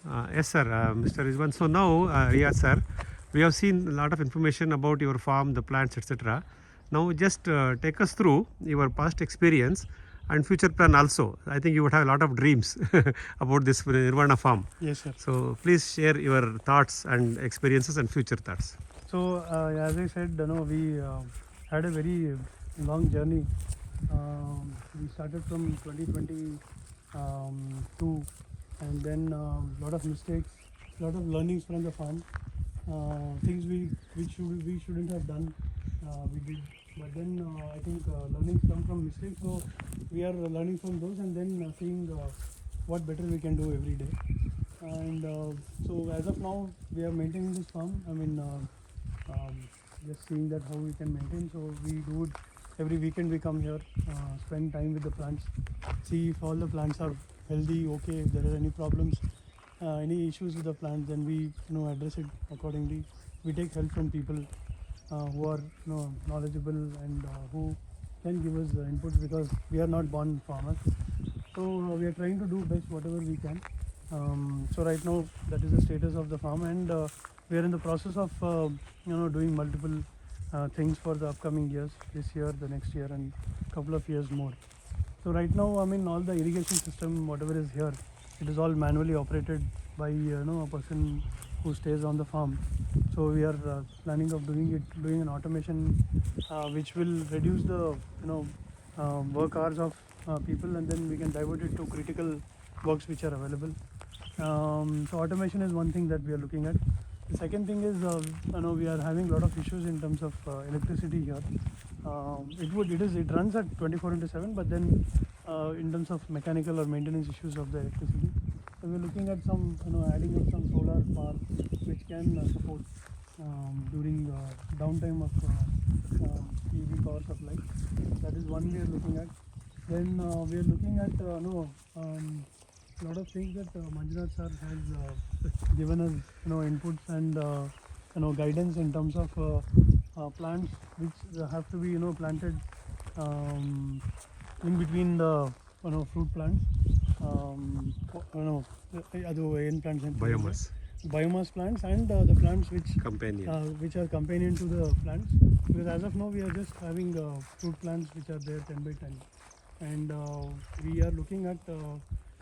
Yes, sir, Mr. Rizwan. So now, Riyaz sir, we have seen a lot of information about your farm, the plants, etc. Now, just take us through your past experience and future plan also. I think you would have a lot of dreams about this Nirvana farm. Yes, sir. So please share your thoughts and experiences and future thoughts. So, as I said, we had a very long journey. We started from 2022, and then a lot of mistakes, a lot of learnings from the farm. Things we shouldn't have done, we did. But then I think learnings come from mistakes, so we are learning from those, and then seeing what better we can do every day. And so as of now, we are maintaining this farm. I mean, just seeing that how we can maintain. So we do it every weekend. We come here, spend time with the plants, see if all the plants are healthy, okay. If there are any problems, any issues with the plants, then we address it accordingly. We take help from people who are knowledgeable and who can give us the inputs, because we are not born farmers. So we are trying to do best whatever we can. So right now that is the status of the farm, and we are in the process of doing multiple things for the upcoming years, this year, the next year, and couple of years more. So right now, I mean, all the irrigation system, whatever is here, it is all manually operated by a person who stays on the farm. So we are planning of doing an automation which will reduce the work hours of people, and then we can divert it to critical works which are available. So automation is one thing that we are looking at. The second thing is we are having a lot of issues in terms of electricity here. It runs at 24/7, but then in terms of mechanical or maintenance issues of the electricity, so we are looking at some adding up some solar power which can support during downtime of PV power supply. That is one we are looking at. Then we are looking at lot of things that Manjunath sir has given us inputs and guidance in terms of plants which have to be planted in between the fruit plants, biomass plants, and the plants which are companion to the plants, because as of now we are just having fruit plants which are there 10 by 10, and we are looking at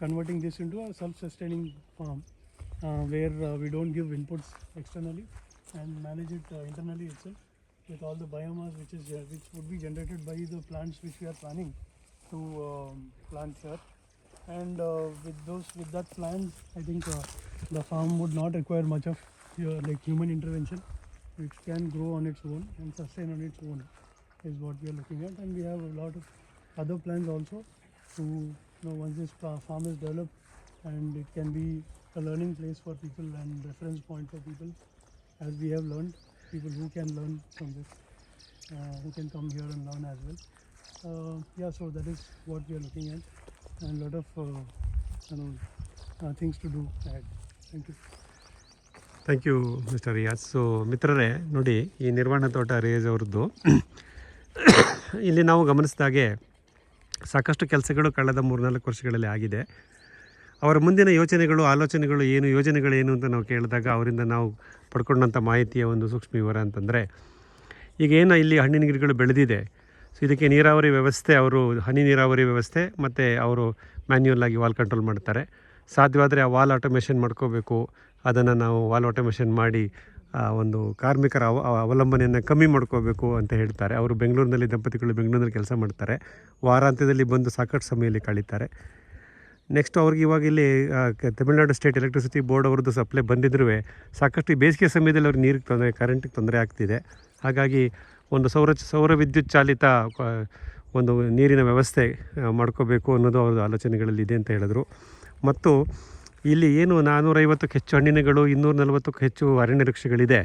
converting this into a self-sustaining farm where we don't give inputs externally and manage it internally itself with all the biomass which would be generated by the plants which we are planning to plant here. And with that plan, I think the farm would not require much of human intervention. It can grow on its own and sustain on its own is what we are looking at. And we have a lot of other plans also to once this farm is developed, and it can be a learning place for people and reference point for people, as we have learned, people who can learn from this, who can come here and learn as well. So that is what we are looking at, and a lot of things to do ahead. Thank you. Thank you mister Riyaz. So ಮಿತ್ರರೇ, ನೋಡಿ, ಈ ನಿರ್ವಾಣ ತೋಟ ರಿಯಾಜ್ ಅವ್ರದ್ದು ಇಲ್ಲಿ ನಾವು ಗಮನಿಸಿದಾಗೆ ಸಾಕಷ್ಟು ಕೆಲಸಗಳು ಕಳೆದ 3-4 ವರ್ಷಗಳಲ್ಲಿ ಆಗಿದೆ. ಅವರ ಮುಂದಿನ ಯೋಚನೆಗಳು, ಆಲೋಚನೆಗಳು ಏನು, ಯೋಜನೆಗಳೇನು ಅಂತ ನಾವು ಕೇಳಿದಾಗ ಅವರಿಂದ ನಾವು ಪಡ್ಕೊಂಡಂಥ ಮಾಹಿತಿಯ ಒಂದು ಸೂಕ್ಷ್ಮ ವಿವರ ಅಂತಂದರೆ, ಈಗ ಏನು ಇಲ್ಲಿ ಹಣ್ಣಿನ ಗಿಡಗಳು ಬೆಳೆದಿದೆ, ಸೊ ಇದಕ್ಕೆ ನೀರಾವರಿ ವ್ಯವಸ್ಥೆ, ಅವರು ಹನಿ ನೀರಾವರಿ ವ್ಯವಸ್ಥೆ ಮತ್ತು ಅವರು ಮ್ಯಾನ್ಯುಯಲ್ ಆಗಿ ವಾಲ್ ಕಂಟ್ರೋಲ್ ಮಾಡ್ತಾರೆ. ಸಾಧ್ಯವಾದರೆ ಆ ವಾಲ್ ಆಟೋಮೇಷನ್ ಮಾಡ್ಕೋಬೇಕು. ಅದನ್ನು ನಾವು ವಾಲ್ ಆಟೋಮೇಷನ್ ಮಾಡಿ ಒಂದು ಕಾರ್ಮಿಕರ ಅವಲಂಬನೆಯನ್ನು ಕಮ್ಮಿ ಮಾಡ್ಕೋಬೇಕು ಅಂತ ಹೇಳ್ತಾರೆ. ಅವರು ದಂಪತಿಗಳು ಬೆಂಗಳೂರಿನಲ್ಲಿ ಕೆಲಸ ಮಾಡ್ತಾರೆ. ವಾರಾಂತ್ಯದಲ್ಲಿ ಬಂದು ಸಾಕಷ್ಟು ಸಮಯದಲ್ಲಿ ಕಳೀತಾರೆ. ನೆಕ್ಸ್ಟ್ ಅವ್ರಿಗೆ ಇವಾಗ ಇಲ್ಲಿ ತಮಿಳುನಾಡು ಸ್ಟೇಟ್ ಎಲೆಕ್ಟ್ರಿಸಿಟಿ ಬೋರ್ಡ್ ಅವ್ರದ್ದು ಸಪ್ಲೈ ಬಂದಿದ್ರೂ ಸಾಕಷ್ಟು ಬೇಸಿಗೆ ಸಮಯದಲ್ಲಿ ಅವ್ರಿಗೆ ನೀರಿಗೆ ಕರೆಂಟಿಗೆ ತೊಂದರೆ ಆಗ್ತಿದೆ. ಹಾಗಾಗಿ ಒಂದು ಸೌರ ವಿದ್ಯುತ್ ಚಾಲಿತ ಒಂದು ನೀರಿನ ವ್ಯವಸ್ಥೆ ಮಾಡ್ಕೋಬೇಕು ಅನ್ನೋದು ಅವ್ರದ್ದು ಆಲೋಚನೆಗಳಲ್ಲಿ ಇದೆ ಅಂತ ಹೇಳಿದ್ರು. ಮತ್ತು ಇಲ್ಲಿ ಏನು 450ಕ್ಕೂ ಹೆಚ್ಚು ಹಣ್ಣಿನಗಳು, 240ಕ್ಕೂ ಹೆಚ್ಚು ಅರಣ್ಯ ವೃಕ್ಷಗಳಿದೆ.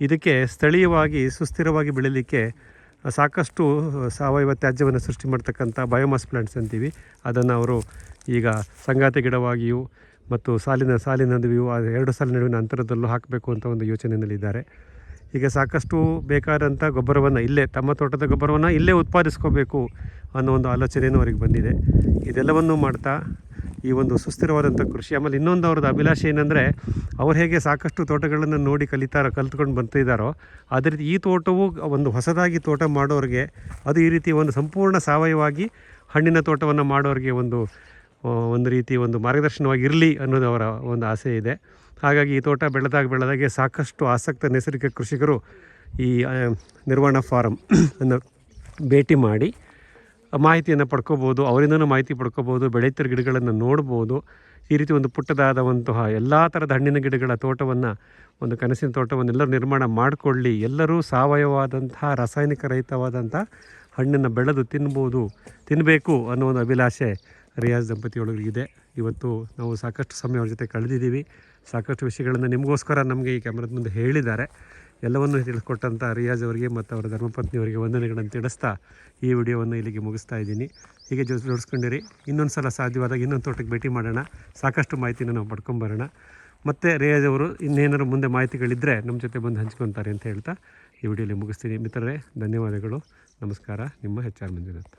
ಇದಕ್ಕೆ ಸ್ಥಳೀಯವಾಗಿ ಸುಸ್ಥಿರವಾಗಿ ಬೆಳೀಲಿಕ್ಕೆ ಸಾಕಷ್ಟು ಸಾವಯವ ತ್ಯಾಜ್ಯವನ್ನು ಸೃಷ್ಟಿ ಮಾಡ್ತಕ್ಕಂಥ ಬಯೋಮಾಸ್ ಪ್ಲಾಂಟ್ಸ್ ಅಂತೀವಿ, ಅದನ್ನು ಅವರು ಈಗ ಸಂಗಾತಿ ಗಿಡವಾಗಿಯೂ ಮತ್ತು ಸಾಲಿನ ನಡುವೆಯೂ 2 ಸಾಲಿನ ನಡುವಿನ ಅಂತರದಲ್ಲೂ ಹಾಕಬೇಕು ಅಂತ ಒಂದು ಯೋಚನೆಯಲ್ಲಿದ್ದಾರೆ. ಈಗ ಸಾಕಷ್ಟು ಬೇಕಾದಂಥ ಗೊಬ್ಬರವನ್ನು ಇಲ್ಲೇ, ತಮ್ಮ ತೋಟದ ಗೊಬ್ಬರವನ್ನು ಇಲ್ಲೇ ಉತ್ಪಾದಿಸ್ಕೋಬೇಕು ಅನ್ನೋ ಒಂದು ಆಲೋಚನೆಯೂ ಅವರಿಗೆ ಬಂದಿದೆ. ಇದೆಲ್ಲವನ್ನೂ ಮಾಡ್ತಾ ಈ ಒಂದು ಸುಸ್ಥಿರವಾದಂಥ ಕೃಷಿ. ಆಮೇಲೆ ಇನ್ನೊಂದು ಅವ್ರದ್ದು ಅಭಿಲಾಷೆ ಏನಂದರೆ, ಅವ್ರು ಹೇಗೆ ಸಾಕಷ್ಟು ತೋಟಗಳನ್ನು ನೋಡಿ ಕಲ್ತ್ಕೊಂಡು ಬರ್ತಿದ್ದಾರೋ ಅದೇ ರೀತಿ ಈ ತೋಟವು ಒಂದು ಹೊಸದಾಗಿ ತೋಟ ಮಾಡೋರಿಗೆ, ಅದು ಈ ರೀತಿ ಒಂದು ಸಂಪೂರ್ಣ ಸಾವಯವಾಗಿ ಹಣ್ಣಿನ ತೋಟವನ್ನು ಮಾಡೋರಿಗೆ ಒಂದು ರೀತಿ ಒಂದು ಮಾರ್ಗದರ್ಶನವಾಗಿರಲಿ ಅನ್ನೋದು ಅವರ ಒಂದು ಆಸೆ ಇದೆ. ಹಾಗಾಗಿ ಈ ತೋಟ ಬೆಳೆದಾಗೆ ಸಾಕಷ್ಟು ಆಸಕ್ತ ನೈಸರ್ಗಿಕ ಕೃಷಿಕರು ಈ ನಿರ್ವಾಣ ಫಾರಮ್ ಅನ್ನು ಭೇಟಿ ಮಾಡಿ ಮಾಹಿತಿಯನ್ನು ಪಡ್ಕೋಬೋದು, ಅವರಿಂದನೂ ಮಾಹಿತಿ ಪಡ್ಕೋಬೋದು, ಬೆಳೆಯುತ್ತಿರೋ ಗಿಡಗಳನ್ನು ನೋಡ್ಬೋದು. ಈ ರೀತಿ ಒಂದು ಪುಟ್ಟದಾದಂತಹ ಎಲ್ಲ ಥರದ ಹಣ್ಣಿನ ಗಿಡಗಳ ತೋಟವನ್ನು, ಒಂದು ಕನಸಿನ ತೋಟವನ್ನು ಎಲ್ಲರೂ ನಿರ್ಮಾಣ ಮಾಡಿಕೊಳ್ಳಿ. ಎಲ್ಲರೂ ಸಾವಯವವಾದಂತಹ ರಾಸಾಯನಿಕ ರಹಿತವಾದಂಥ ಹಣ್ಣನ್ನು ಬೆಳೆದು ತಿನ್ನಬೇಕು ಅನ್ನೋ ಒಂದು ಅಭಿಲಾಷೆ ರಿಯಾಜ್ ದಂಪತಿಯೊಳಗಿದೆ. ಇವತ್ತು ನಾವು ಸಾಕಷ್ಟು ಸಮಯ ಅವ್ರ ಜೊತೆ ಕಳೆದಿದ್ದೀವಿ. ಸಾಕಷ್ಟು ವಿಷಯಗಳನ್ನು ನಿಮಗೋಸ್ಕರ ನಮಗೆ ಈ ಕ್ಯಾಮ್ರಾದ ಮುಂದೆ ಹೇಳಿದ್ದಾರೆ. ಎಲ್ಲವನ್ನೂ ತಿಳಿಸ್ಕೊಟ್ಟಂಥ ರಿಯಾಜ್ ಅವರಿಗೆ ಮತ್ತು ಅವರ ಧರ್ಮಪತ್ನಿಯವರಿಗೆ ವಂದನೆಗಳನ್ನು ತಿಳಿಸ್ತಾ ಈ ವಿಡಿಯೋವನ್ನು ಇಲ್ಲಿಗೆ ಮುಗಿಸ್ತಾ ಇದ್ದೀನಿ. ಹೀಗೆ ಜೋಡಿಸ್ಕೊಂಡಿರಿ. ಇನ್ನೊಂದು ಸಲ ಸಾಧ್ಯವಾದಾಗ ಇನ್ನೊಂದು ತೋಟಕ್ಕೆ ಭೇಟಿ ಮಾಡೋಣ, ಸಾಕಷ್ಟು ಮಾಹಿತಿನ ನಾವು ಪಡ್ಕೊಂಬರೋಣ. ಮತ್ತು ರಿಯಾಜ್ ಅವರು ಇನ್ನೇನಾದ್ರು ಮುಂದೆ ಮಾಹಿತಿಗಳಿದ್ದರೆ ನಮ್ಮ ಜೊತೆ ಬಂದು ಹಂಚ್ಕೊತಾರೆ ಅಂತ ಹೇಳ್ತಾ ಈ ವಿಡಿಯೋಲಿ ಮುಗಿಸ್ತೀನಿ. ಮಿತ್ರರೇ, ಧನ್ಯವಾದಗಳು. ನಮಸ್ಕಾರ. ನಿಮ್ಮ HR ಮಂಜುನಾಥ್.